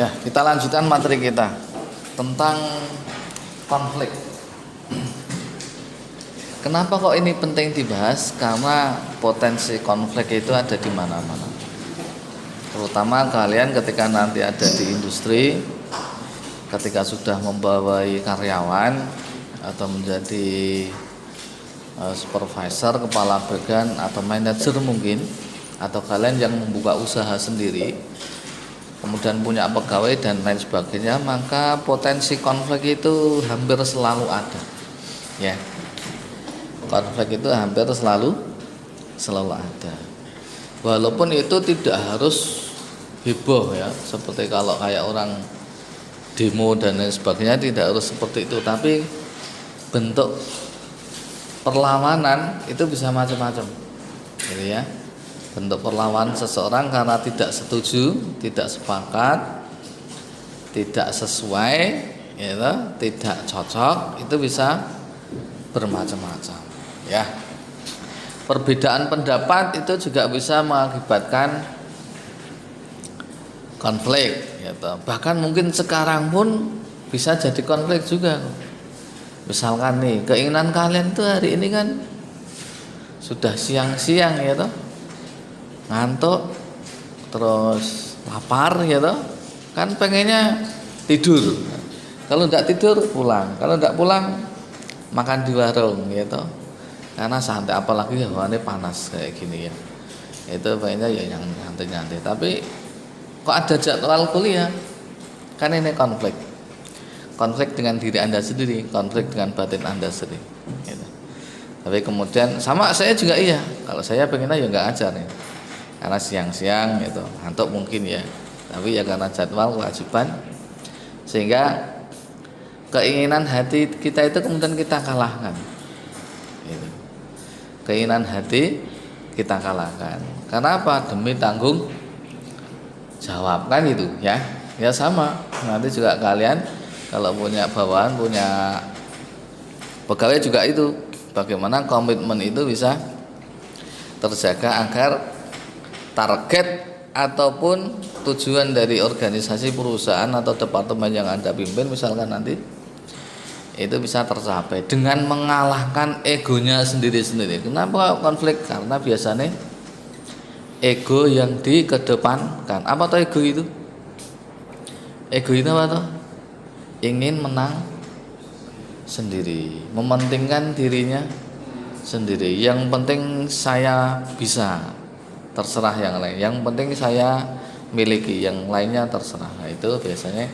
Ya, kita lanjutkan materi kita tentang konflik. Kenapa kok ini penting dibahas? Karena potensi konflik itu ada di mana-mana. Terutama kalian ketika nanti ada di industri, ketika sudah membawai karyawan atau menjadi supervisor, kepala bagian atau manajer mungkin, atau kalian yang membuka usaha sendiri, kemudian punya pegawai dan lain sebagainya, maka potensi konflik itu hampir selalu ada. Ya, konflik itu hampir selalu ada. Walaupun itu tidak harus heboh ya, seperti kalau kayak orang demo dan lain sebagainya, tidak harus seperti itu. Tapi bentuk perlawanan itu bisa macam-macam, gitu ya. Bentuk perlawanan seseorang karena tidak setuju, tidak sepakat, tidak sesuai, gitu, tidak cocok, itu bisa bermacam-macam. Ya, perbedaan pendapat itu juga bisa mengakibatkan konflik. Gitu. Bahkan mungkin sekarang pun bisa jadi konflik juga. Misalkan nih, keinginan kalian tuh hari ini kan sudah siang-siang, gitu. Ngantuk, terus lapar gitu, kan pengennya tidur. Kalau tidak tidur pulang, kalau tidak pulang makan di warung gitu, karena santai, apalagi hawannya panas kayak gini ya. Itu pengennya ya yang nyantai-nyantai. Tapi kok ada jadwal kuliah, kan ini konflik dengan diri Anda sendiri, konflik dengan batin Anda sendiri gitu. Tapi kemudian sama saya juga iya, kalau saya pengennya ya nggak ajar ya, karena siang-siang gitu, ngantuk mungkin ya, tapi ya karena jadwal kewajiban, sehingga keinginan hati kita itu kemudian kita kalahkan gitu. Keinginan hati kita kalahkan karena apa? Demi tanggung jawab kan itu ya. Ya sama, nanti juga kalian kalau punya bawahan, punya pegawai juga itu, bagaimana komitmen itu bisa terjaga agar target ataupun tujuan dari organisasi, perusahaan atau departemen yang Anda pimpin misalkan nanti itu bisa tercapai dengan mengalahkan egonya sendiri-sendiri. Kenapa konflik? Karena biasanya ego yang dikedepankan. Apa tuh ego itu? Ego itu apa tuh? Ingin menang sendiri, mementingkan dirinya sendiri. Yang penting saya bisa, terserah yang lain. Yang penting saya miliki, yang lainnya terserah. Nah, itu biasanya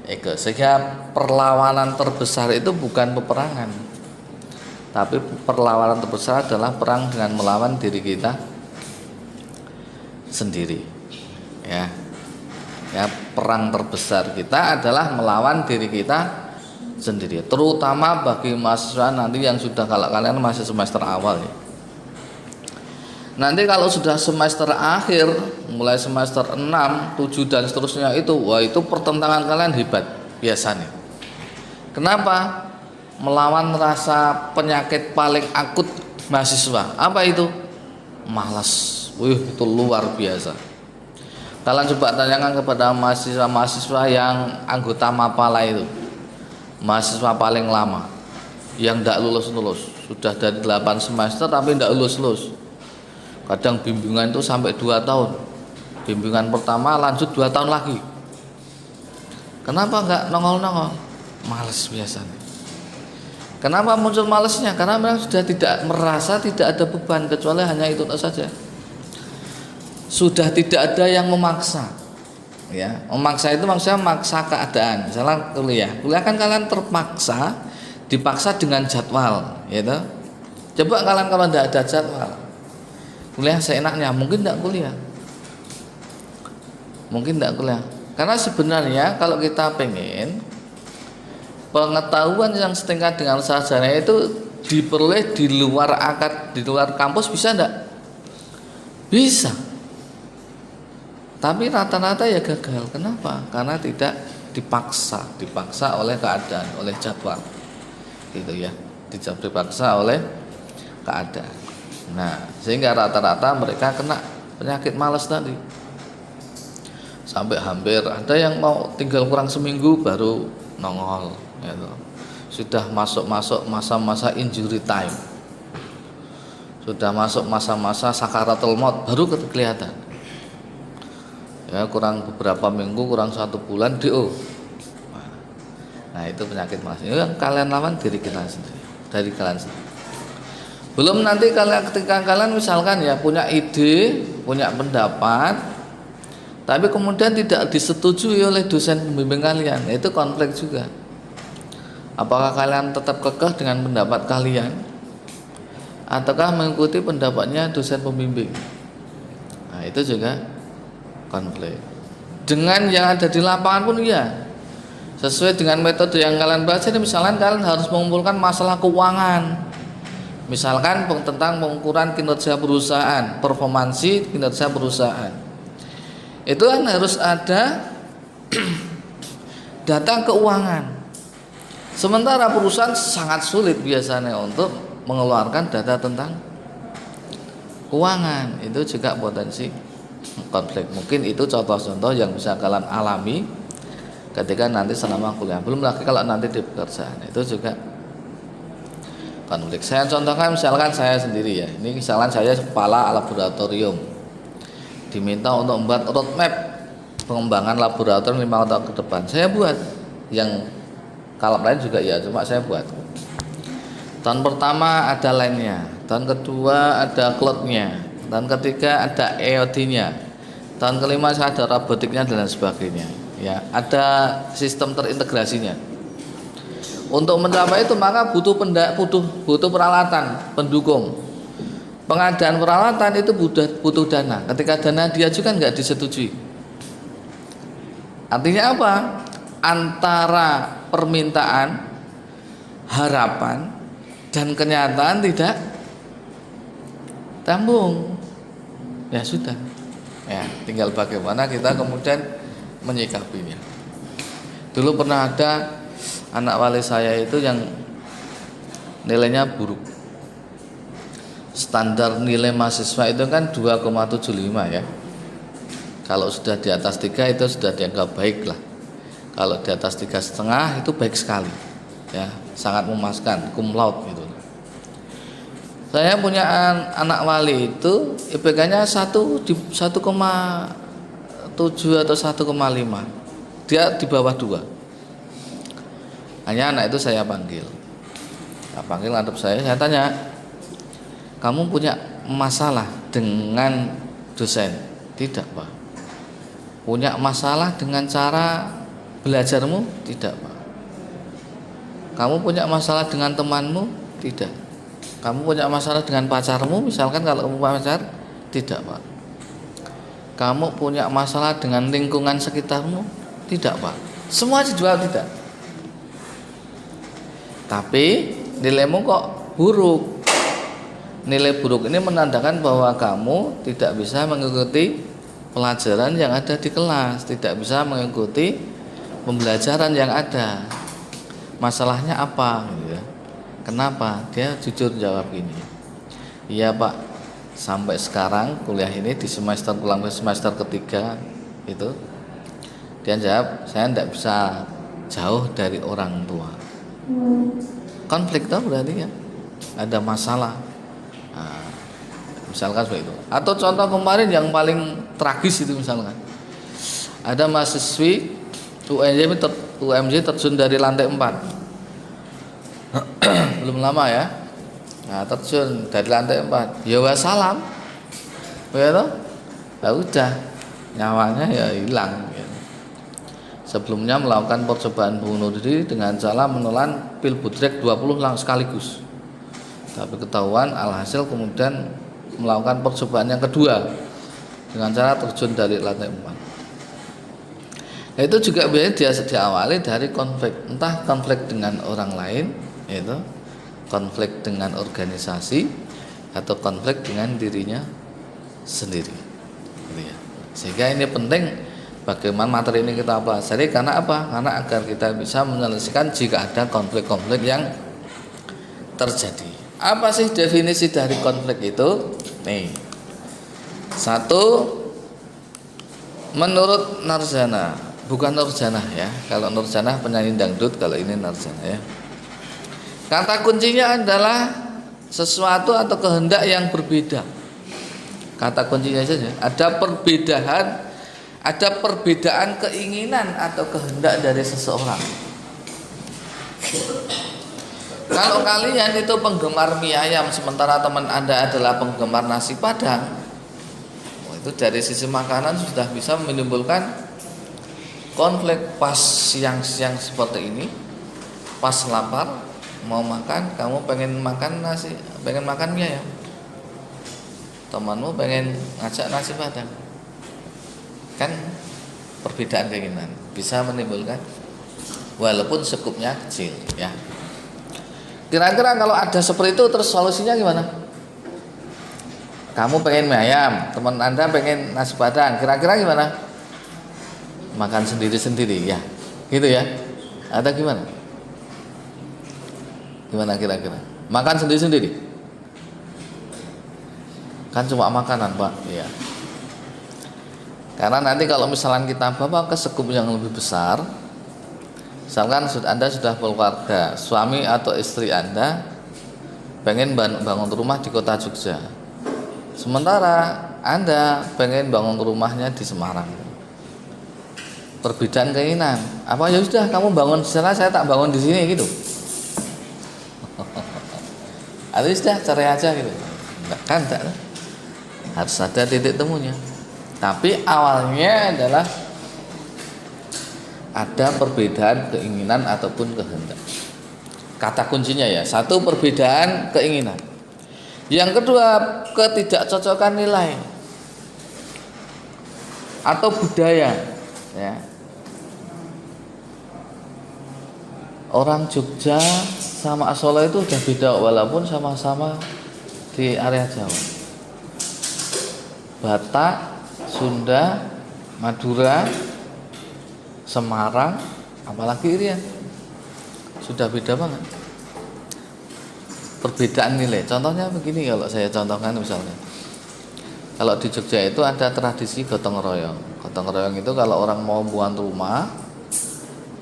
ego. Sehingga perlawanan terbesar itu bukan peperangan, tapi perlawanan terbesar adalah perang dengan melawan diri kita sendiri. Ya, perang terbesar kita adalah melawan diri kita sendiri. Terutama bagi mahasiswa nanti yang sudah, kalau kalian masih semester awal ya. Nanti kalau sudah semester akhir, mulai semester 6, 7 dan seterusnya itu, wah itu pertentangan kalian hebat biasanya. Kenapa? Melawan rasa penyakit paling akut mahasiswa. Apa itu? Malas. Wih, itu luar biasa. Kalian coba tanyakan kepada mahasiswa-mahasiswa yang anggota Mapala itu, mahasiswa paling lama, yang tidak lulus-lulus, sudah dari 8 semester tapi tidak lulus-lulus. Kadang bimbingan itu sampai 2 tahun. Bimbingan pertama lanjut 2 tahun lagi. Kenapa enggak nongol-nongol? Males biasanya. Kenapa muncul malesnya? Karena mereka sudah tidak merasa, tidak ada beban kecuali hanya itu saja. Sudah tidak ada yang memaksa. Ya, memaksa itu maksudnya maksa keadaan. Misalnya kuliah kan kalian terpaksa, dipaksa dengan jadwal, gitu. Coba kalian kalau tidak ada jadwal, kuliah seenaknya, mungkin tidak kuliah. Karena sebenarnya kalau kita pengen pengetahuan yang setingkat dengan sarjana itu diperoleh di luar akad, di luar kampus, bisa enggak? Bisa. Tapi rata-rata ya gagal. Kenapa? Karena tidak dipaksa oleh keadaan, oleh jadwal, gitu ya. Dipaksa oleh keadaan. Nah, sehingga rata-rata mereka kena penyakit malas tadi. sampai hampir ada yang mau tinggal kurang seminggu baru nongol gitu. Sudah masuk masa-masa injury time, sudah masuk masa-masa sakaratul maut baru kelihatan ya, kurang beberapa minggu, kurang 1 bulan DO. Nah itu penyakit mas, itu yang kalian lawan diri kita sendiri, dari kalian sendiri. Belum nanti ketika kalian misalkan ya punya ide, punya pendapat, tapi kemudian tidak disetujui oleh dosen pembimbing kalian, itu konflik juga. Apakah kalian tetap kekeh dengan pendapat kalian, ataukah mengikuti pendapatnya dosen pembimbing? Nah itu juga konflik. Dengan yang ada di lapangan pun ya, sesuai dengan metode yang kalian baca. Ini misalkan kalian harus mengumpulkan masalah keuangan, misalkan tentang pengukuran kinerja perusahaan, performansi kinerja perusahaan. Itu kan harus ada data keuangan. Sementara perusahaan sangat sulit biasanya untuk mengeluarkan data tentang keuangan. Itu juga potensi konflik. Mungkin itu contoh-contoh yang bisa kalian alami ketika nanti selama kuliah. Belum lagi kalau nanti di pekerjaan, itu juga konflik. Saya contohkan misalkan saya sendiri ya. Ini misalkan saya kepala laboratorium, diminta untuk membuat roadmap pengembangan laboratorium 5 tahun ke depan. Saya buat, yang kalau lain juga ya, cuma saya buat. Tahun pertama ada line-nya, tahun kedua ada cloud-nya, tahun ketiga ada EOD-nya, tahun kelima saya ada robotiknya dan lain sebagainya. Ya, ada sistem terintegrasinya. Untuk mencapai itu maka butuh peralatan pendukung. Pengadaan peralatan itu butuh dana. Ketika dana diajukan nggak disetujui. Artinya apa? Antara permintaan, harapan, dan kenyataan tidak tambung. Ya sudah. Ya, tinggal bagaimana kita kemudian menyikapinya. Dulu pernah ada anak wali saya itu yang nilainya buruk. Standar nilai mahasiswa itu kan 2,75 ya. Kalau sudah di atas 3 itu sudah dianggap baik lah. Kalau di atas 3,5 itu baik sekali ya, sangat memuaskan, cum laude gitu. Saya punya anak wali itu IPK-nya 1,7 atau 1,5. Dia di bawah 2. Hanya anak itu saya panggil. Saya panggil ngadep saya tanya, kamu punya masalah dengan dosen? Tidak, Pak. Punya masalah dengan cara belajarmu? Tidak, Pak. Kamu punya masalah dengan temanmu? Tidak. Kamu punya masalah dengan pacarmu? Misalkan kalau kamu pacar? Tidak, Pak. Kamu punya masalah dengan lingkungan sekitarmu? Tidak, Pak. Semua dijawab tidak. Tapi nilaimu kok buruk. Nilai buruk ini menandakan bahwa kamu tidak bisa mengikuti pelajaran yang ada di kelas, tidak bisa mengikuti pembelajaran yang ada. Masalahnya apa? Kenapa? Dia jujur jawab gini, iya Pak, sampai sekarang kuliah ini di semester ketiga itu, dia jawab, saya tidak bisa jauh dari orang tua. Konflik tuh berarti ya, ada masalah. Nah, misalkan seperti itu. Atau contoh kemarin yang paling tragis itu misalkan, ada mahasiswi UMJ terjun dari lantai 4. Belum lama ya. Nah, terjun dari lantai 4. Ya wassalam. Ya toh? Ya udah. Nyawanya ya hilang gitu. Sebelumnya melakukan percobaan bunuh diri dengan cara menelan pil budrek 20 sekaligus. Tapi ketahuan, alhasil kemudian melakukan percobaan yang kedua dengan cara terjun dari lantai 4. Nah, itu juga biasanya diawali dari konflik, entah konflik dengan orang lain, yaitu konflik dengan organisasi, atau konflik dengan dirinya sendiri. Sehingga ini penting bagaimana materi ini kita pelajari, karena apa? Karena agar kita bisa menyelesaikan jika ada konflik-konflik yang terjadi. Apa sih definisi dari konflik itu? Nih, satu, Menurut Narjana, bukan Nurjanah ya. Kalau Nurjanah penyanyi dangdut, kalau ini Narjana ya. Kata kuncinya adalah sesuatu atau kehendak yang berbeda. Kata kuncinya saja, ada perbedaan keinginan atau kehendak dari seseorang. Kalau kalian itu penggemar mie ayam sementara teman Anda adalah penggemar nasi padang, itu dari sisi makanan sudah bisa menimbulkan konflik. Pas siang-siang seperti ini, pas lapar mau makan, kamu pengen makan nasi, pengen makan mie ayam, temanmu pengen ngajak nasi padang, kan perbedaan keinginan bisa menimbulkan, walaupun sekupnya kecil ya. Kira-kira kalau ada seperti itu, terus solusinya gimana? Kamu pengen mie ayam, teman Anda pengen nasi padang, kira-kira gimana? Makan sendiri-sendiri ya, gitu ya? Ada gimana? Gimana kira-kira? Makan sendiri-sendiri? Kan cuma makanan Pak, ya. Karena nanti kalau misalnya kita bawa ke sekup yang lebih besar, misalkan Anda sudah berkeluarga, suami atau istri Anda pengen bangun rumah di kota Jogja, sementara Anda pengen bangun rumahnya di Semarang. Perbedaan keinginan. Apa ya sudah kamu bangun di sana, saya tak bangun di sini gitu. Atau sudah cerai aja gitu. Enggak kan, enggak. Harus ada titik temunya. Tapi awalnya adalah ada perbedaan keinginan ataupun kehendak. Kata kuncinya ya, satu perbedaan keinginan. Yang kedua, ketidakcocokan nilai atau budaya ya. Orang Jogja sama Solo itu udah beda walaupun sama-sama di area Jawa. Batak, Sunda, Madura, Semarang, apalagi Irian, sudah beda banget. Perbedaan nilai. Contohnya begini, kalau saya contohkan misalnya, kalau di Jogja itu ada tradisi gotong royong. Gotong royong itu kalau orang mau buat rumah,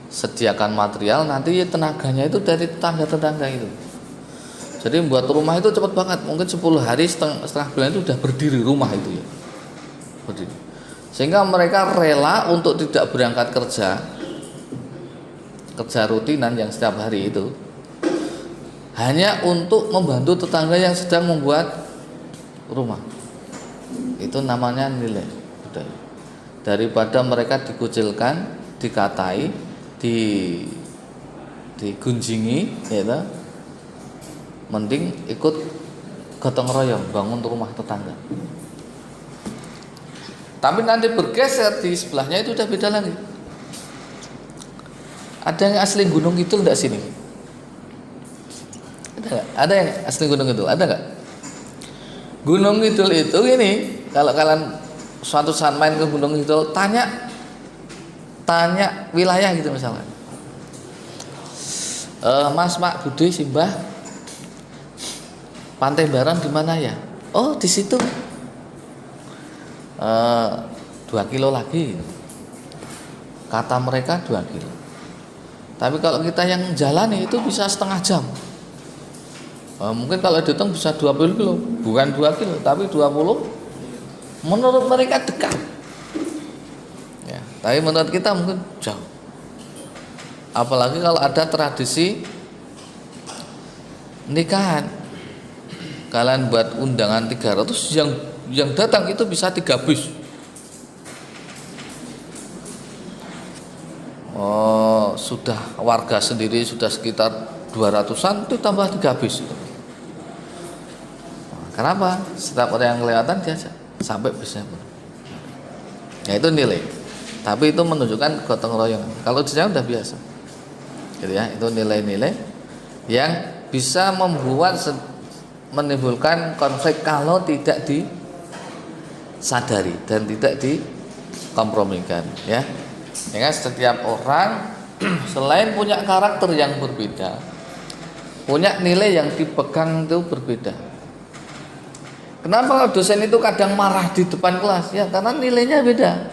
sediakan material, nanti tenaganya itu dari tetangga-tetangga itu. Jadi membuat rumah itu cepat banget, mungkin 10 hari setengah bulan itu sudah berdiri rumah itu ya. Berdiri. Sehingga mereka rela untuk tidak berangkat kerja rutinan yang setiap hari itu, hanya untuk membantu tetangga yang sedang membuat rumah. Itu namanya nilai budaya. Daripada mereka dikucilkan, dikatai, digunjingi, ya, mending ikut gotong royong bangun rumah tetangga. Tapi nanti bergeser di sebelahnya itu udah beda lagi. Ada yang asli Gunung Kidul enggak sini? Ada yang asli Gunung Kidul? Ada enggak? Gunung Kidul itu gini, kalau kalian suatu saat main ke Gunung Kidul, tanya wilayah gitu misalnya. Mas, Pak, Budi, Simbah, Pantai Baran di mana ya? Oh, di situ. 2 kilo lagi. Kata mereka 2 kilo. Tapi kalau kita yang jalani itu bisa setengah jam. Mungkin kalau dihitung bisa 20 kilo, bukan 2 kilo, tapi 20. Menurut mereka dekat. Ya, tapi menurut kita mungkin jauh. Apalagi kalau ada tradisi nikahan. Kalian buat undangan 300, yang datang itu bisa 3 bis. Oh, sudah warga sendiri sudah sekitar 200-an, itu tambah 3 bis. Kenapa? Setiap orang yang kelihatan diajak sampai bisnya pun. Ya itu nilai. Tapi itu menunjukkan gotong royong. Kalau di sana udah biasa. Gitu ya, itu nilai-nilai yang bisa menimbulkan konflik kalau tidak disadari dan tidak dikompromikan ya. Ya, setiap orang selain punya karakter yang berbeda, punya nilai yang dipegang itu berbeda. Kenapa dosen itu kadang marah di depan kelas? Ya karena nilainya beda.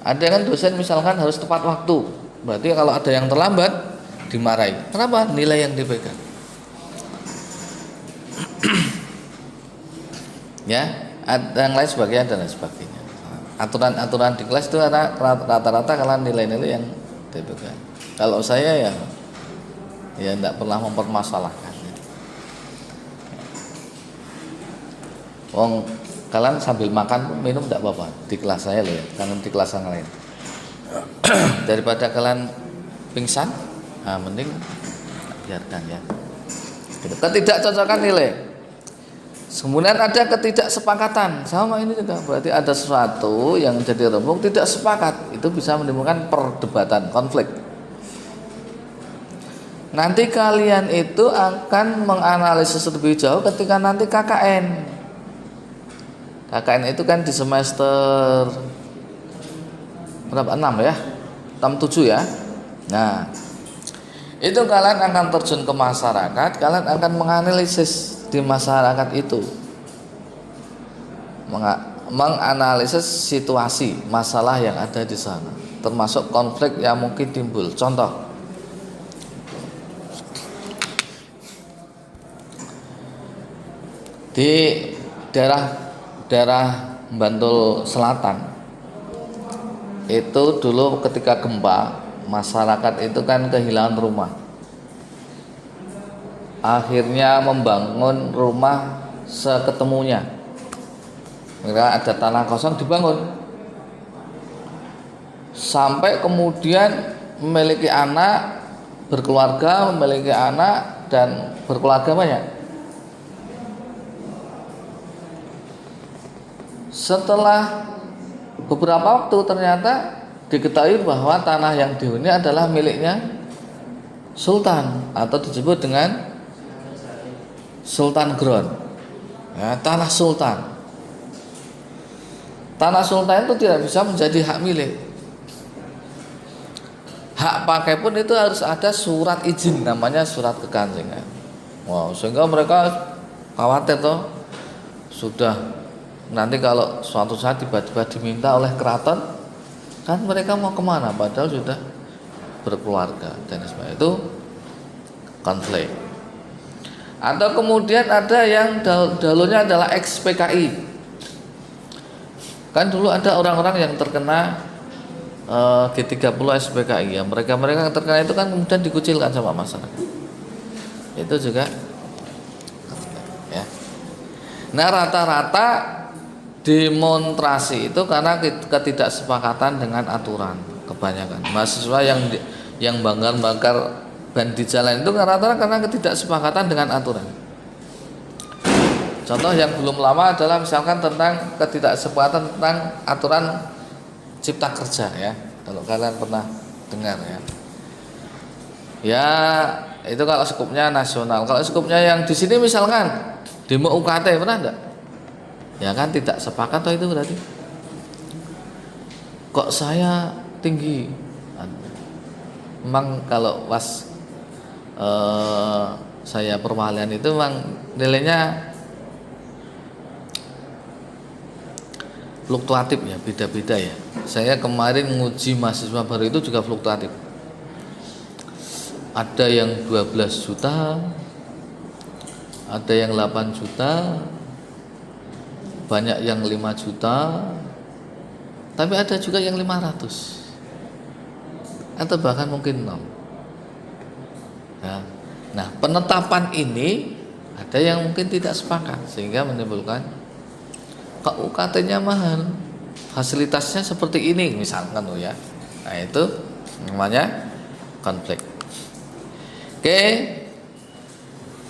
Ada kan dosen misalkan harus tepat waktu, berarti kalau ada yang terlambat dimarahi. Kenapa? Nilai yang dipegang. Ya, ada yang lain sebagainya dan lain sebagainya. Aturan-aturan di kelas itu rata-rata kalau nilai-nilai yang dipegang. Kalau saya ya tidak pernah mempermasalahkan. Wong kalian sambil makan minum tidak apa-apa di kelas saya loh ya, karena di kelas yang lain. Daripada kalian pingsan, mending biarkan ya. Ketidakcocokan nilai. Kemudian ada ketidaksepakatan, sama ini juga berarti ada sesuatu yang jadi rembuk tidak sepakat, itu bisa menimbulkan perdebatan, konflik. Nanti kalian itu akan menganalisis lebih jauh ketika nanti KKN. KKN itu kan di semester berapa? 6 ya? 6 7 ya. Nah, itu kalian akan terjun ke masyarakat, kalian akan menganalisis di masyarakat itu, menganalisis situasi masalah yang ada di sana, termasuk konflik yang mungkin timbul. Contoh, di daerah Bantul Selatan itu dulu ketika gempa, masyarakat itu kan kehilangan rumah, akhirnya membangun rumah seketemunya. Mereka ada tanah kosong dibangun, sampai kemudian memiliki anak, berkeluarga, memiliki anak dan berkeluarga banyak. Setelah beberapa waktu ternyata diketahui bahwa tanah yang dihuni adalah miliknya Sultan, atau disebut dengan Sultan Ground, ya, tanah Sultan. Tanah Sultan itu tidak bisa menjadi hak milik. Hak pakai pun itu harus ada surat izin, namanya surat kekancingan. Wow, sehingga mereka khawatir toh, sudah nanti kalau suatu saat tiba-tiba diminta oleh keraton, kan mereka mau kemana? Padahal sudah berkeluarga dan sebagainya. Itu konflik. Atau kemudian ada yang dahulunya adalah ex-PKI. Kan dulu ada orang-orang yang terkena G30 SPKI ya. Mereka yang terkena itu kan kemudian dikucilkan sama masyarakat. Itu juga ya. Nah, rata-rata demonstrasi itu karena ketidaksepakatan dengan aturan. Kebanyakan mahasiswa yang bakar ban di jalan itu rata-rata karena ketidaksepakatan dengan aturan. Contoh yang belum lama adalah misalkan tentang ketidaksepakatan tentang aturan cipta kerja ya. Kalau kalian pernah dengar ya. Ya, itu kalau skupnya nasional. Kalau skupnya yang di sini misalkan demo UKT, pernah enggak? Ya kan tidak sepakat toh itu berarti. Kok saya tinggi? Memang kalau pas saya perwalian itu memang nilainya fluktuatif ya, beda-beda ya. Saya kemarin nguji mahasiswa baru itu juga fluktuatif. Ada yang 12 juta, ada yang 8 juta, banyak yang 5 juta, tapi ada juga yang 500, atau bahkan mungkin 0 ya. Nah, penetapan ini ada yang mungkin tidak sepakat sehingga menimbulkan kok UKT-nya mahal, fasilitasnya seperti ini misalkan ya. Nah, itu namanya konflik. Oke,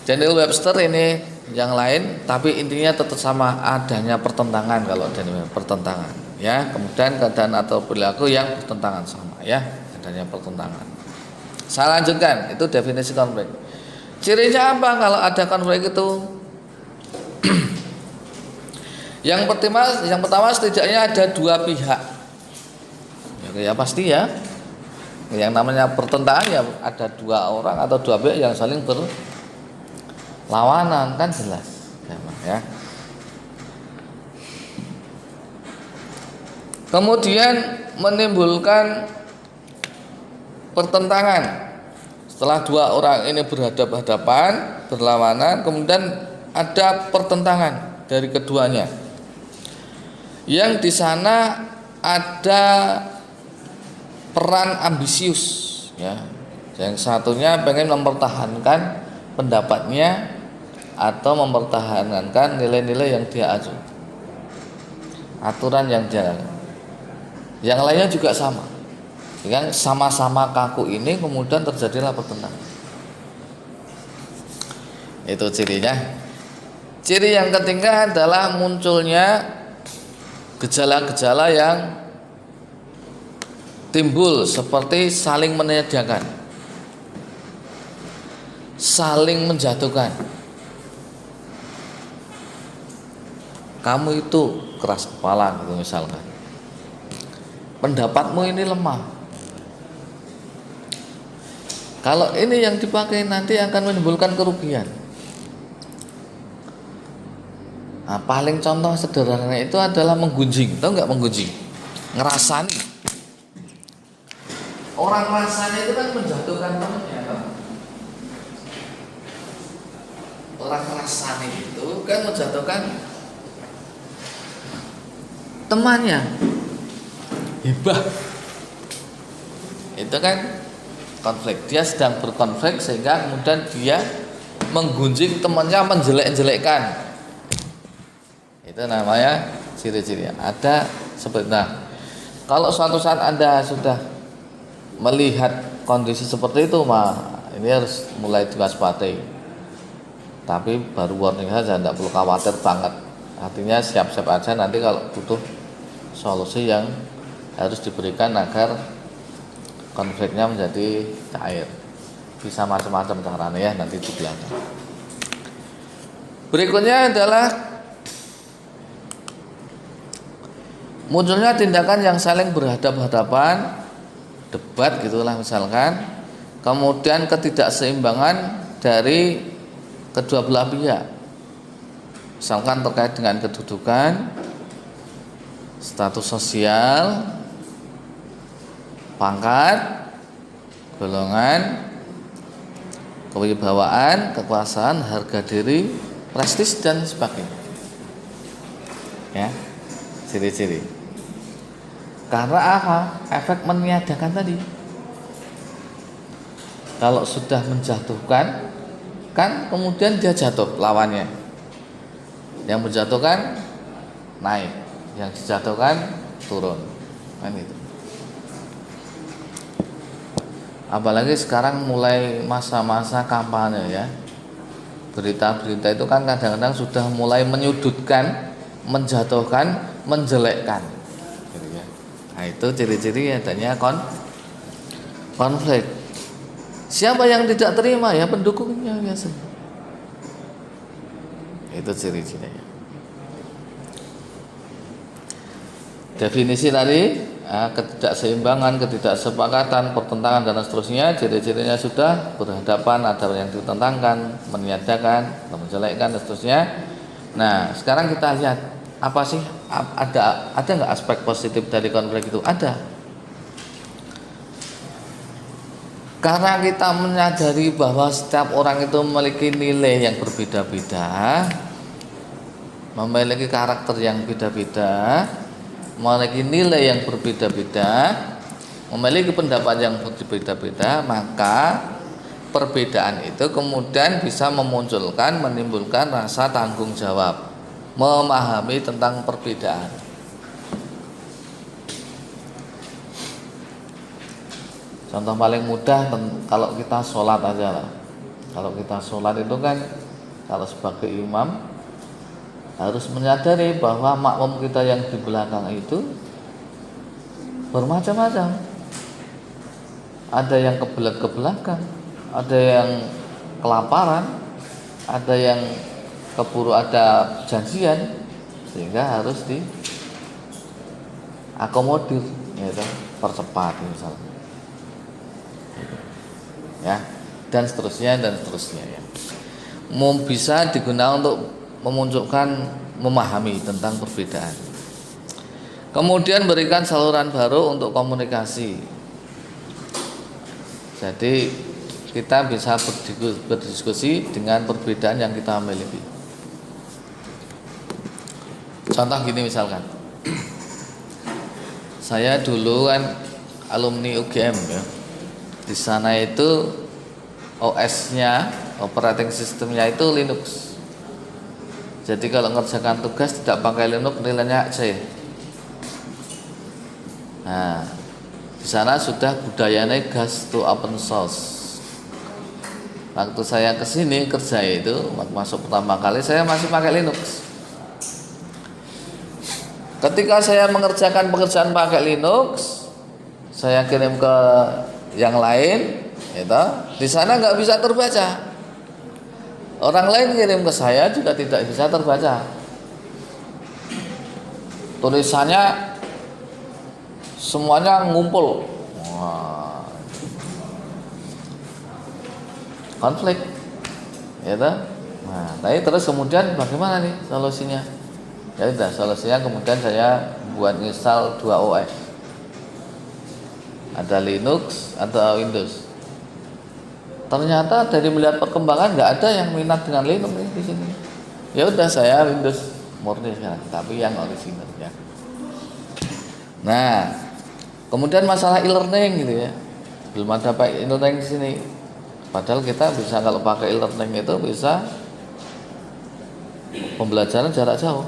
Daniel Webster ini yang lain, tapi intinya tetap sama, adanya pertentangan. Kalau Daniel pertentangan ya, kemudian keadaan atau perilaku yang bertentangan sama ya, adanya pertentangan. Saya lanjutkan, itu definisi konflik. Cirinya apa kalau ada konflik itu? Yang pertama setidaknya ada dua pihak. Ya pasti ya. Yang namanya pertentangan ya ada dua orang atau dua pihak yang saling berlawanan, kan jelas ya. Kemudian menimbulkan pertentangan. Setelah dua orang ini berhadapan-hadapan, berlawanan, kemudian ada pertentangan dari keduanya. Yang di sana ada peran ambisius, ya. Yang satunya pengen mempertahankan pendapatnya atau mempertahankan nilai-nilai yang dia acu, aturan yang dia. Yang lainnya juga sama. Yang sama-sama kaku ini kemudian terjadilah pertentangan. Itu cirinya. Ciri yang ketiga adalah munculnya gejala-gejala yang timbul seperti saling menyediakan, saling menjatuhkan. Kamu itu keras kepala gitu misalkan. Pendapatmu ini lemah. Kalau ini yang dipakai nanti akan menimbulkan kerugian. Nah, paling contoh sederhana itu adalah menggunjing. Tahu nggak menggunjing? Ngerasani. Orang ngerasani itu kan menjatuhkan temannya. Orang ngerasani itu kan menjatuhkan temannya. Hebah. Itu kan konflik. Dia sedang berkonflik sehingga kemudian dia menggunjing temannya, menjelek-jelekkan. Itu namanya ciri-ciri. Ada seperti kalau suatu saat Anda sudah melihat kondisi seperti itu, ini harus mulai diwaspadai. Tapi baru warning saja, tidak perlu khawatir banget. Artinya siap-siap aja nanti kalau butuh solusi yang harus diberikan agar konfliknya menjadi cair. Bisa macam-macam caranya ya, nanti di belakang. Berikutnya adalah munculnya tindakan yang saling berhadapan-hadapan, debat gitulah misalkan. Kemudian ketidakseimbangan dari kedua belah pihak. Misalkan terkait dengan kedudukan, status sosial, pangkat, golongan, kewibawaan, kekuasaan, harga diri, prestis dan sebagainya. Ya, ciri-ciri. Karena apa? Efek meniadakan tadi. Kalau sudah menjatuhkan, kan kemudian dia jatuh lawannya. Yang menjatuhkan naik, yang dijatuhkan turun. Kan itu. Apalagi sekarang mulai masa-masa kampanye ya. Berita-berita itu kan kadang-kadang sudah mulai menyudutkan, menjatuhkan, menjelekkan. Nah, itu ciri-ciri adanya konflik. Siapa yang tidak terima ya pendukungnya biasanya. Itu ciri-cirinya. Definisi tadi, ketidakseimbangan, ketidaksepakatan, pertentangan dan seterusnya, ciri-cirinya sudah berhadapan, ada yang ditentangkan, meniadakan, menjelekkan dan seterusnya. Nah, sekarang kita lihat apa sih, ada nggak aspek positif dari konflik itu? Ada. Karena kita menyadari bahwa setiap orang itu memiliki nilai yang berbeda-beda, memiliki karakter yang beda-beda, memiliki nilai yang berbeda-beda, memiliki pendapat yang berbeda-beda, maka perbedaan itu kemudian bisa memunculkan, menimbulkan rasa tanggung jawab, memahami tentang perbedaan. Contoh paling mudah, kalau kita sholat aja lah. Kalau kita sholat itu kan, kalau sebagai imam harus menyadari bahwa makmum kita yang di belakang itu bermacam-macam. Ada yang kebelet ke belakang, ada yang kelaparan, ada yang keburu ada janjian, sehingga harus diakomodir, gitu, percepat misalnya. Ya, dan seterusnya ya. Bisa digunakan untuk memunculkan, memahami tentang perbedaan. Kemudian berikan saluran baru untuk komunikasi. Jadi kita bisa berdiskusi dengan perbedaan yang kita miliki. Contoh gini misalkan, saya dulu kan alumni UGM ya. Di sana itu OS-nya, operating systemnya itu Linux. Jadi kalau ngerjakan tugas tidak pakai Linux nilainya C. Nah, di sana sudah budayanya gas to open source. Waktu saya kesini kerja itu, masuk pertama kali saya masih pakai Linux. Ketika saya mengerjakan pekerjaan pakai Linux, saya kirim ke yang lain, gitu. Di sana nggak bisa terbaca. Orang lain kirim ke saya juga tidak bisa terbaca. Tulisannya semuanya ngumpul. Wah. Konflik, gitu. Nah, tapi terus kemudian bagaimana nih solusinya? Ya udah, solusinya kemudian saya buat install 2 OS. Ada Linux atau Windows. Ternyata dari melihat perkembangan nggak ada yang minat dengan Linux di sini. Ya udah, saya Windows murni sekarang, tapi yang original ya. Nah, kemudian masalah e-learning gitu ya. Belum ada pakai e-learning di sini. Padahal kita bisa, kalau pakai e-learning itu bisa pembelajaran jarak jauh.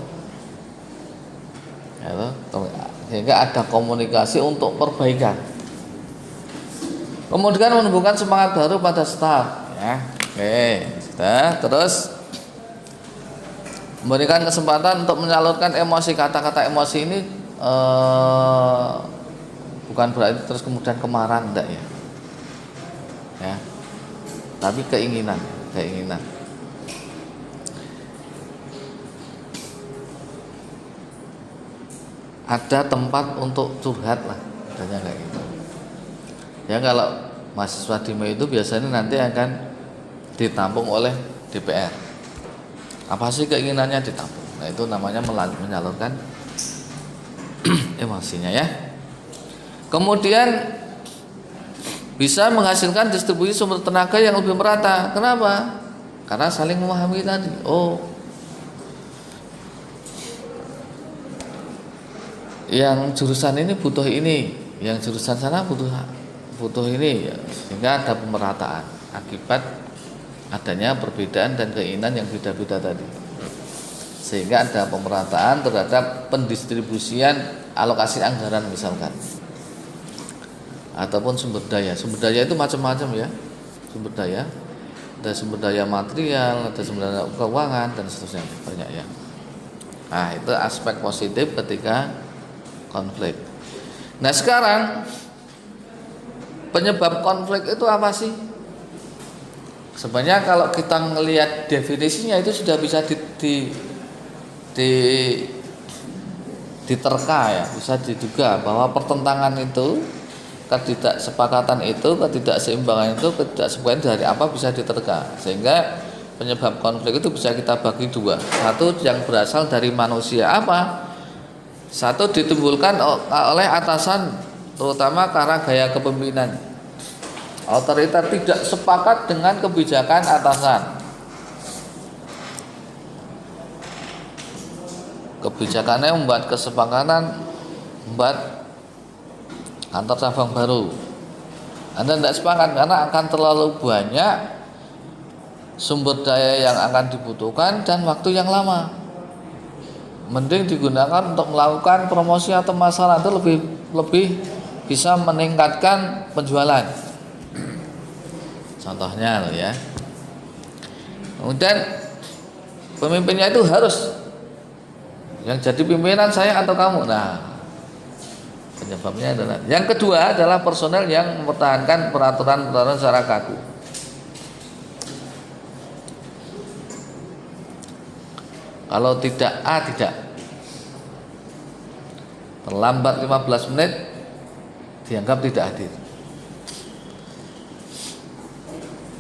Ya, sehingga ada komunikasi untuk perbaikan. Kemudian menumbuhkan semangat baru pada staff ya. Oke, sudah. Terus memberikan kesempatan untuk menyalurkan emosi. Kata-kata emosi ini bukan berarti terus kemudian kemarahan, enggak ya. Ya. Tapi keinginan. Ada tempat untuk curhat lah, adanya kayak gitu. Ya, kalau mahasiswa DIME itu biasanya nanti akan ditampung oleh DPR. Apa sih keinginannya ditampung? Nah, itu namanya menyalurkan emosinya ya. Kemudian bisa menghasilkan distribusi sumber tenaga yang lebih merata. Kenapa? Karena saling memahami tadi. Oh, yang jurusan ini butuh ini, yang jurusan sana butuh ini ya, sehingga ada pemerataan akibat adanya perbedaan dan keinginan yang beda-beda tadi, sehingga ada pemerataan terhadap pendistribusian alokasi anggaran misalkan, ataupun sumber daya itu macam-macam ya. Sumber daya, ada sumber daya material, ada sumber daya keuangan dan seterusnya, banyak ya. Nah, itu aspek positif ketika konflik. Nah, sekarang penyebab konflik itu apa sih? Sebenarnya kalau kita melihat definisinya itu sudah bisa diterka ya, bisa diduga bahwa pertentangan itu, ketidaksepakatan itu, ketidakseimbangan itu, ketidaksesuaian dari apa bisa diterka. Sehingga penyebab konflik itu bisa kita bagi dua. Satu yang berasal dari manusia apa? Satu ditimbulkan oleh atasan, terutama karena gaya kepemimpinan. Otoriter tidak sepakat dengan kebijakan atasan. Kebijakannya membuat kesepakatan, membuat kantor cabang baru. Anda tidak sepakat karena akan terlalu banyak sumber daya yang akan dibutuhkan dan waktu yang lama. Mending digunakan untuk melakukan promosi atau masalah, itu lebih bisa meningkatkan penjualan. Contohnya loh ya. Kemudian pemimpinnya itu harus, yang jadi pimpinan saya atau kamu. Nah, penyebabnya adalah, yang kedua adalah personel yang mempertahankan peraturan-peraturan secara kaku. Kalau tidak A tidak, terlambat 15 menit dianggap tidak hadir,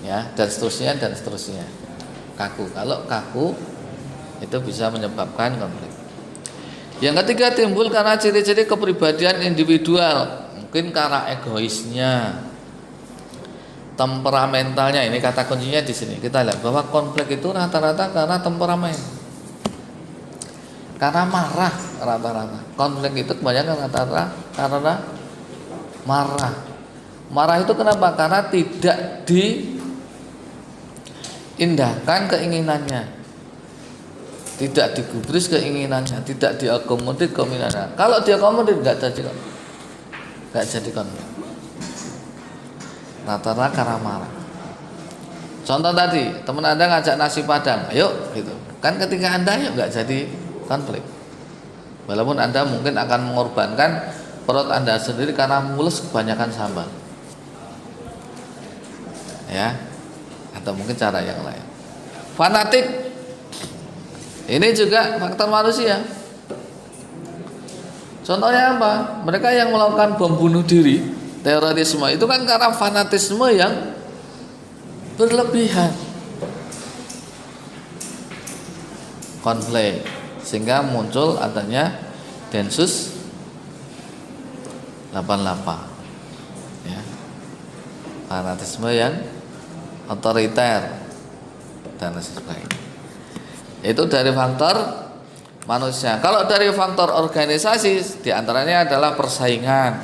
ya, dan seterusnya. Kaku. Kalau kaku itu bisa menyebabkan konflik. Yang ketiga timbul karena ciri-ciri kepribadian individual, mungkin karena egoisnya, temperamentalnya. Ini kata kuncinya di sini. Kita lihat bahwa konflik itu rata-rata karena temperamen, karena marah rata-rata. Konflik itu kebanyakan rata-rata karena marah. Marah itu kenapa? Karena tidak diindahkan keinginannya, tidak digubris keinginannya, tidak diakomodir keinginannya. Kalau diakomodir nggak jadi konflik. Rata-rata karena marah. Contoh tadi, teman Anda ngajak nasi padang, ayo gitu. Kan ketika Anda yuk nggak jadi konflik. Walaupun Anda mungkin akan mengorbankan perut Anda sendiri karena mulus kebanyakan sambal. Ya. Atau mungkin cara yang lain. Fanatik. Ini juga faktor manusia. Contohnya apa? Mereka yang melakukan bom bunuh diri, terorisme, itu kan karena fanatisme yang berlebihan. Konflik, sehingga muncul adanya Densus 88. Ya. Fanatisme yang otoriter dan sebagainya. Itu dari faktor manusia. Kalau dari faktor organisasi, diantaranya adalah persaingan.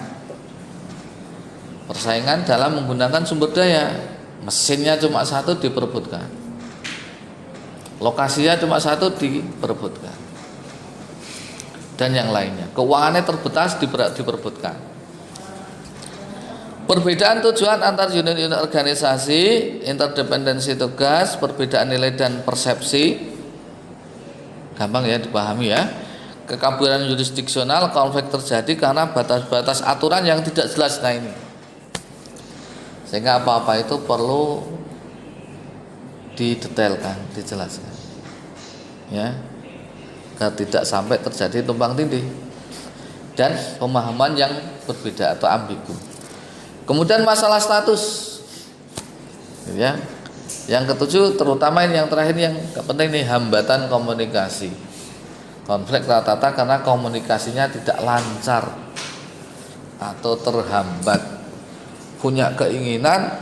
Persaingan dalam menggunakan sumber daya. Mesinnya cuma satu diperebutkan, lokasinya cuma satu diperebutkan, dan yang lainnya. Keuangannya terbatas diperebutkan. Perbedaan tujuan antar unit-unit organisasi, interdependensi tugas, perbedaan nilai dan persepsi, gampang ya dipahami ya. Kekaburan jurisdiksional, konflik terjadi karena batas-batas aturan yang tidak jelas. Nah ini, sehingga apa-apa itu perlu didetailkan, dijelaskan, ya, agar tidak sampai terjadi tumpang tindih dan pemahaman yang berbeda atau ambigu. Kemudian masalah status, ya. Yang ketujuh, terutama ini yang terakhir yang penting nih, hambatan komunikasi. Konflik rata-rata karena komunikasinya tidak lancar atau terhambat. Punya keinginan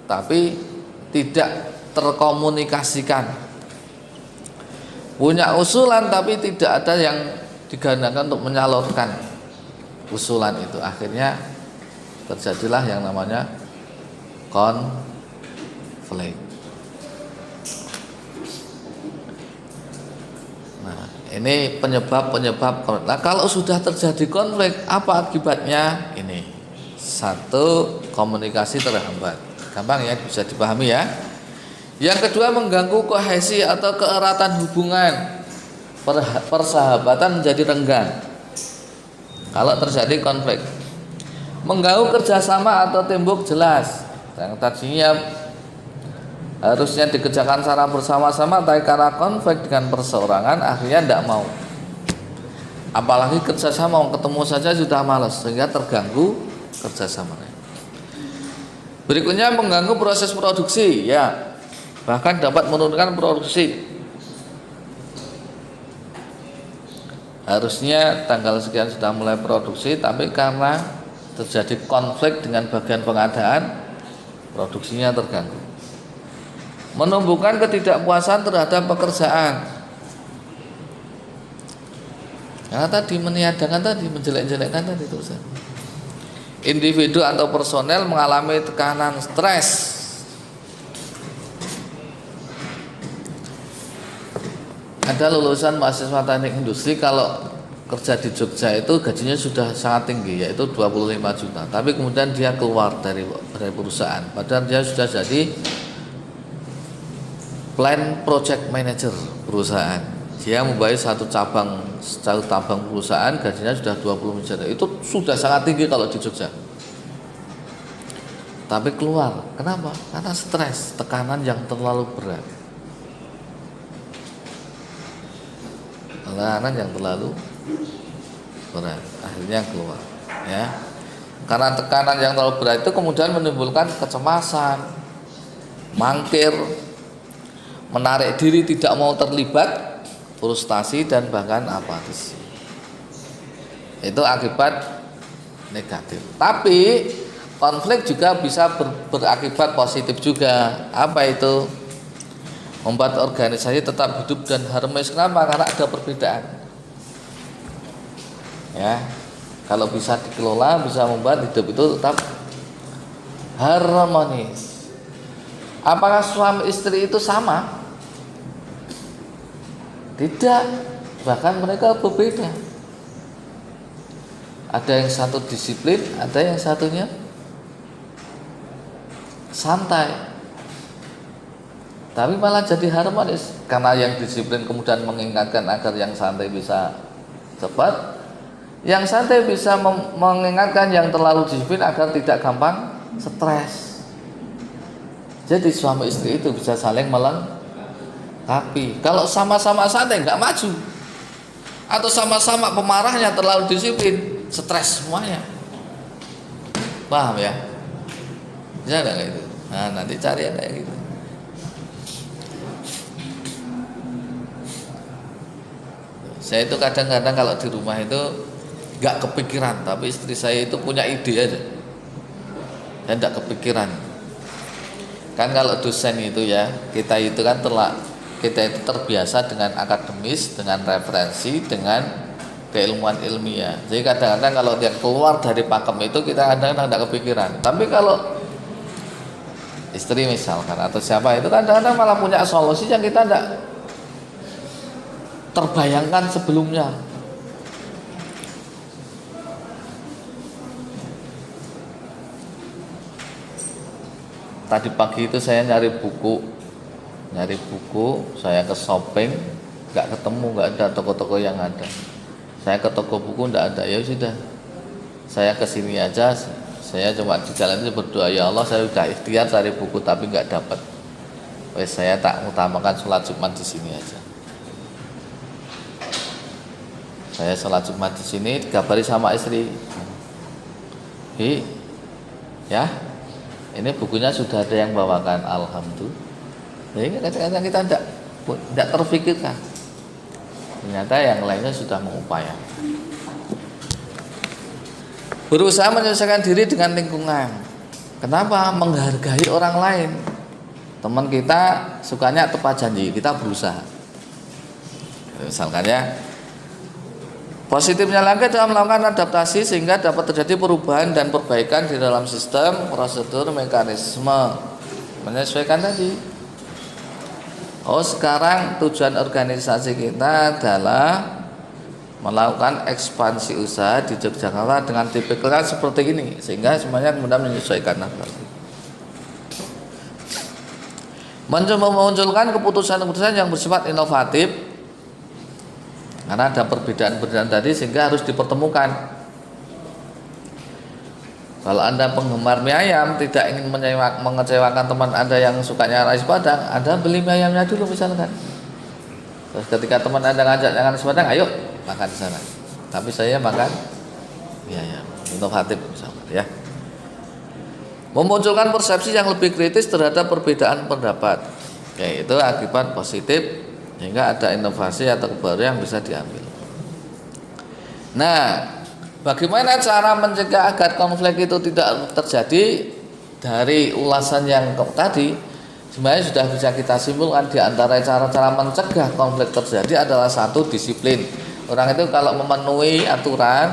tapi tidak terkomunikasikan. Punya usulan tapi tidak ada yang digandalkan untuk menyalurkan usulan itu. Akhirnya terjadilah yang namanya konflik. Nah, ini penyebab-penyebab konflik. Nah, kalau sudah terjadi konflik, apa akibatnya? Ini satu, komunikasi terhambat. Gampang ya, bisa dipahami ya. Yang kedua, mengganggu kohesi atau keeratan hubungan, persahabatan menjadi renggang kalau terjadi konflik. Mengganggu kerjasama atau tembok jelas, yang tadinya harusnya dikerjakan secara bersama-sama, tapi karena konflik dengan perseorangan akhirnya tidak mau. Apalagi kerjasama, ketemu saja sudah malas, sehingga terganggu kerjasamanya. Berikutnya, mengganggu proses produksi, ya, bahkan dapat menurunkan produksi. Harusnya tanggal sekian sudah mulai produksi, tapi karena terjadi konflik dengan bagian pengadaan, produksinya terganggu. Menumbuhkan ketidakpuasan terhadap pekerjaan, karena tadi meniadakan tadi, menjelek-jelekkan tadi terusan. Individu atau personel mengalami tekanan stres. Ada lulusan mahasiswa teknik industri kalau kerja di Jogja itu gajinya sudah sangat tinggi, yaitu 25 juta. Tapi kemudian dia keluar dari perusahaan, padahal dia sudah jadi plan project manager perusahaan. Dia membayar satu cabang perusahaan, gajinya sudah 20 juta. Itu sudah sangat tinggi kalau di Jogja. Tapi keluar, kenapa? Karena stres, tekanan yang terlalu berat. Tekanan yang terlalu berat, akhirnya keluar, ya. Karena tekanan yang terlalu berat itu kemudian menimbulkan kecemasan, mangkir, menarik diri, tidak mau terlibat, frustasi, dan bahkan apatis. Itu akibat negatif. Tapi konflik juga bisa berakibat positif juga. Apa itu? Membuat organisasi tetap hidup dan harmonis. Kenapa? Karena ada perbedaan. Ya, kalau bisa dikelola, bisa membuat hidup itu tetap harmonis. Apakah suami istri itu sama? Tidak, bahkan mereka berbeda. Ada yang satu disiplin, ada yang satunya santai. Tapi malah jadi harmonis karena yang disiplin kemudian mengingatkan agar yang santai bisa cepat, yang santai bisa mengingatkan yang terlalu disiplin agar tidak gampang stres. Jadi suami istri itu bisa saling melengkapi. Kalau sama-sama santai nggak maju, atau sama-sama pemarahnya terlalu disiplin, stres semuanya. Paham ya? Bisa nggak kayak gitu? Nah, nanti cari yang kayak gitu. Saya itu kadang-kadang kalau di rumah itu nggak kepikiran, tapi istri saya itu punya ide aja. Saya nggak kepikiran. Kan kalau dosen itu ya, kita itu kan kita itu terbiasa dengan akademis, dengan referensi, dengan keilmuan ilmiah. Jadi kadang-kadang kalau dia keluar dari pakem itu kita kadang-kadang tidak kepikiran. Tapi kalau istri misalkan atau siapa itu kadang-kadang malah punya solusi yang kita tidak terbayangkan sebelumnya. Tadi pagi itu saya nyari buku, saya ke shopping, nggak ketemu, nggak ada toko-toko yang ada. Saya ke toko buku nggak ada, ya sudah. Saya ke sini aja, saya cuma di jalan itu berdoa, ya Allah saya sudah ikhtiar cari buku tapi nggak dapat. Wes saya tak utamakan sholat Jumat di sini aja. Saya sholat Jumat di sini, dikabari sama istri, ya, ini bukunya sudah ada yang bawakan, alhamdulillah. Jadi kadang-kadang kita tidak terfikirkan. Ternyata yang lainnya sudah mengupayakan. Berusaha menyelesaikan diri dengan lingkungan. Kenapa? Menghargai orang lain. Teman kita sukanya tepat janji, kita berusaha. Misalkan ya, positifnya lagi dalam melakukan adaptasi sehingga dapat terjadi perubahan dan perbaikan di dalam sistem, prosedur, mekanisme. Menyesuaikan tadi. Oh, sekarang tujuan organisasi kita adalah melakukan ekspansi usaha di Yogyakarta dengan tipikalnya seperti ini, sehingga semuanya kemudian menyesuaikan. Memunculkan keputusan-keputusan yang bersifat inovatif karena ada perbedaan-perbedaan tadi sehingga harus dipertemukan. Kalau Anda penggemar mie ayam tidak ingin mengecewakan teman Anda yang sukanya nasi padang, Anda beli mie ayamnya dulu misalkan. Terus ketika teman Anda ngajak makan nasi padang, ayo makan di sana. Tapi saya makan mie ayam, inovatif misalkan ya. Memunculkan persepsi yang lebih kritis terhadap perbedaan pendapat. Ya, itu akibat positif sehingga ada inovasi atau kebaruan yang bisa diambil. Nah, bagaimana cara mencegah agar konflik itu tidak terjadi? Dari ulasan yang tadi sebenarnya sudah bisa kita simpulkan di antara cara-cara mencegah konflik terjadi adalah satu, disiplin. Orang itu kalau memenuhi aturan,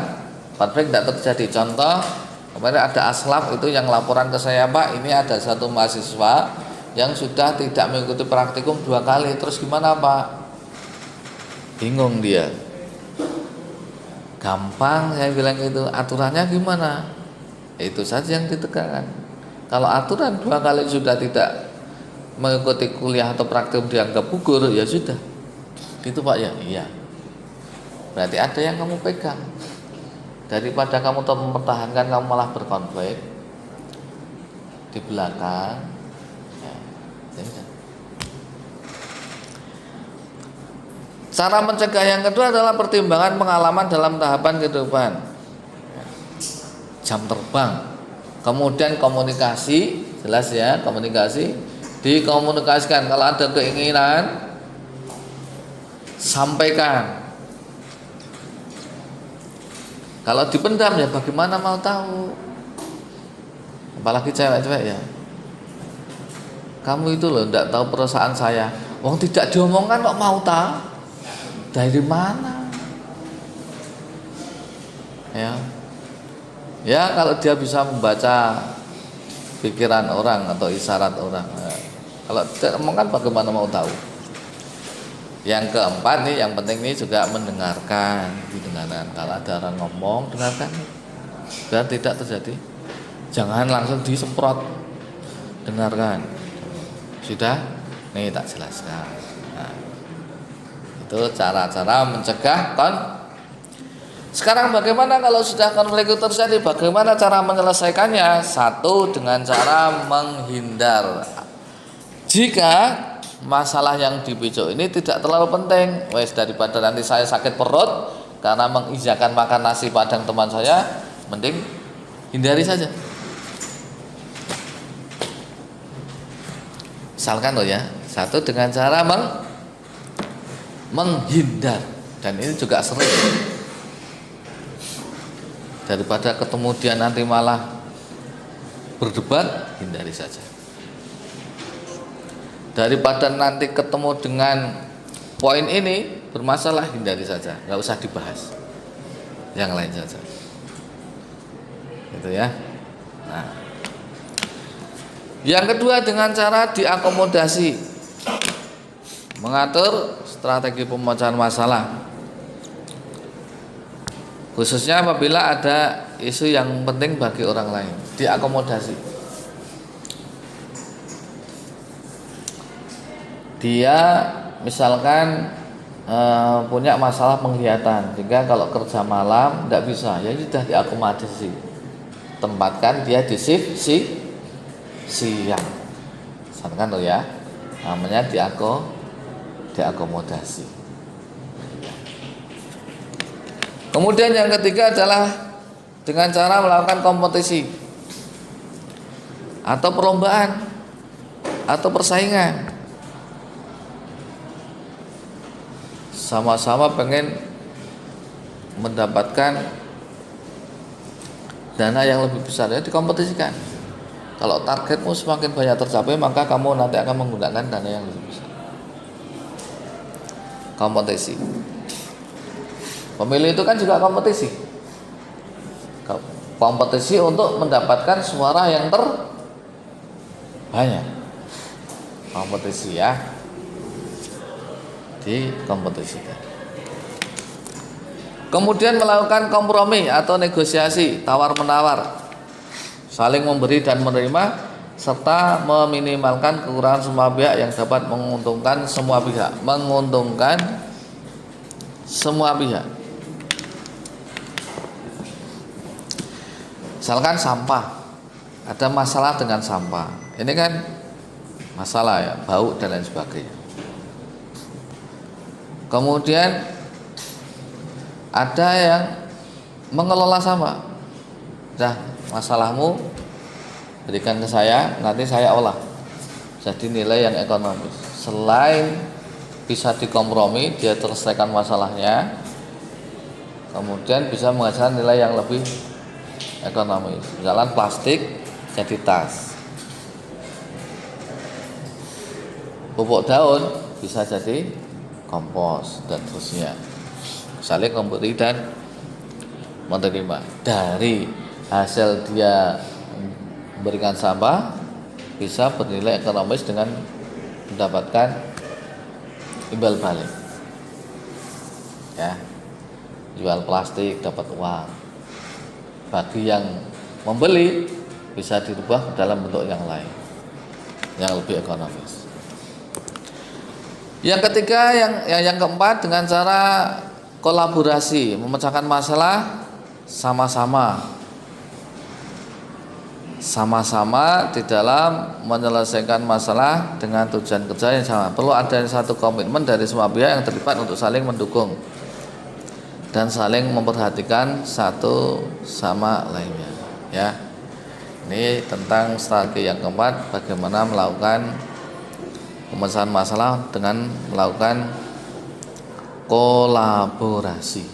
konflik tidak terjadi. Contoh, kemarin ada aslaf itu yang laporan ke saya, Pak, ini ada satu mahasiswa yang sudah tidak mengikuti praktikum 2 kali. Terus gimana, Pak? Bingung dia. Gampang saya bilang itu, aturannya gimana? Itu saja yang ditekankan. Kalau aturan 2 kali sudah tidak mengikuti kuliah atau praktikum dianggap gugur, ya sudah. Gitu Pak ya? Iya. Berarti ada yang kamu pegang. Daripada kamu mempertahankan, kamu malah berkonflik di belakang. Ya. Cara mencegah yang kedua adalah pertimbangan pengalaman dalam tahapan kehidupan. Jam terbang, kemudian komunikasi, jelas ya, komunikasi, dikomunikasikan. Kalau ada keinginan, sampaikan. Kalau dipendam ya bagaimana mau tahu? Apalagi cewek-cewek ya. Kamu itu loh tidak tahu perasaan saya. Wong tidak diomongkan kok mau tahu? Dari mana? Ya. Ya kalau dia bisa membaca pikiran orang atau isyarat orang. Kalau tidak omongkan bagaimana mau tahu? Yang keempat nih, yang penting nih juga mendengarkan, didengarkan. Kalau ada orang ngomong, dengarkan. Dan tidak terjadi. Jangan langsung disemprot. Dengarkan. Sudah? Nih tak jelaskan. Nah, itu cara-cara mencegah Sekarang bagaimana kalau sudah konflik itu terjadi? Bagaimana cara menyelesaikannya? Satu, dengan cara menghindar. Jika masalah yang dipicu ini tidak terlalu penting, wes daripada nanti saya sakit perut karena mengiyakan makan nasi padang teman saya, mending hindari saja. Misalkan loh ya, satu dengan cara menghindar, dan ini juga sering. Daripada ketemu dia nanti malah berdebat, hindari saja. Daripada nanti ketemu dengan poin ini bermasalah, hindari saja, nggak usah dibahas, yang lain saja, gitu ya. Nah, yang kedua dengan cara diakomodasi, mengatur strategi pemecahan masalah, khususnya apabila ada isu yang penting bagi orang lain, diakomodasi. Dia misalkan punya masalah penglihatan, sehingga kalau kerja malam tidak bisa, ya sudah diakomodasi, tempatkan dia di shift siang, misalkan loh ya, namanya diakomodasi. Kemudian yang ketiga adalah dengan cara melakukan kompetisi atau perlombaan atau persaingan. Sama-sama pengen mendapatkan dana yang lebih besar, ya dikompetisikan. Kalau targetmu semakin banyak tercapai, maka kamu nanti akan menggunakan dana yang lebih besar. Kompetisi. Pemilu itu kan juga kompetisi. Kompetisi untuk mendapatkan suara yang terbanyak. Kompetisi ya. Dikompetisikan. Kemudian melakukan kompromi atau negosiasi, tawar-menawar, saling memberi dan menerima, serta meminimalkan kekurangan semua pihak yang dapat menguntungkan semua pihak. Menguntungkan semua pihak. Misalkan sampah, ada masalah dengan sampah. Ini kan masalah ya, bau dan lain sebagainya. Kemudian ada yang mengelola sampah. Nah, masalahmu berikan ke saya, nanti saya olah jadi nilai yang ekonomis. Selain bisa dikompromi, dia selesaikan masalahnya, kemudian bisa menghasilkan nilai yang lebih ekonomis. Misalnya plastik jadi tas, pupuk daun bisa jadi kompos, dan terusnya. Saling memberi dan menerima. Dari hasil dia memberikan sampah bisa bernilai ekonomis dengan mendapatkan imbal balik. Ya, jual plastik dapat uang. Bagi yang membeli bisa dirubah dalam bentuk yang lain, yang lebih ekonomis. Yang ketiga, yang keempat, dengan cara kolaborasi, memecahkan masalah sama-sama di dalam menyelesaikan masalah dengan tujuan kerja yang sama. Perlu ada satu komitmen dari semua pihak yang terlibat untuk saling mendukung dan saling memperhatikan satu sama lainnya. Ya, ini tentang strategi yang keempat, bagaimana melakukan pemecahan masalah dengan melakukan kolaborasi.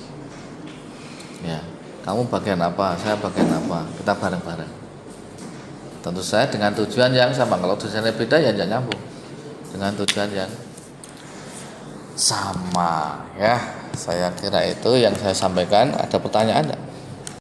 Ya. Kamu bagian apa, saya bagian apa, kita bareng-bareng. Tentu saja dengan tujuan yang sama. Kalau tujuannya beda ya jangan nyambung. Dengan tujuan yang sama ya. Saya kira itu yang saya sampaikan. Ada pertanyaan enggak?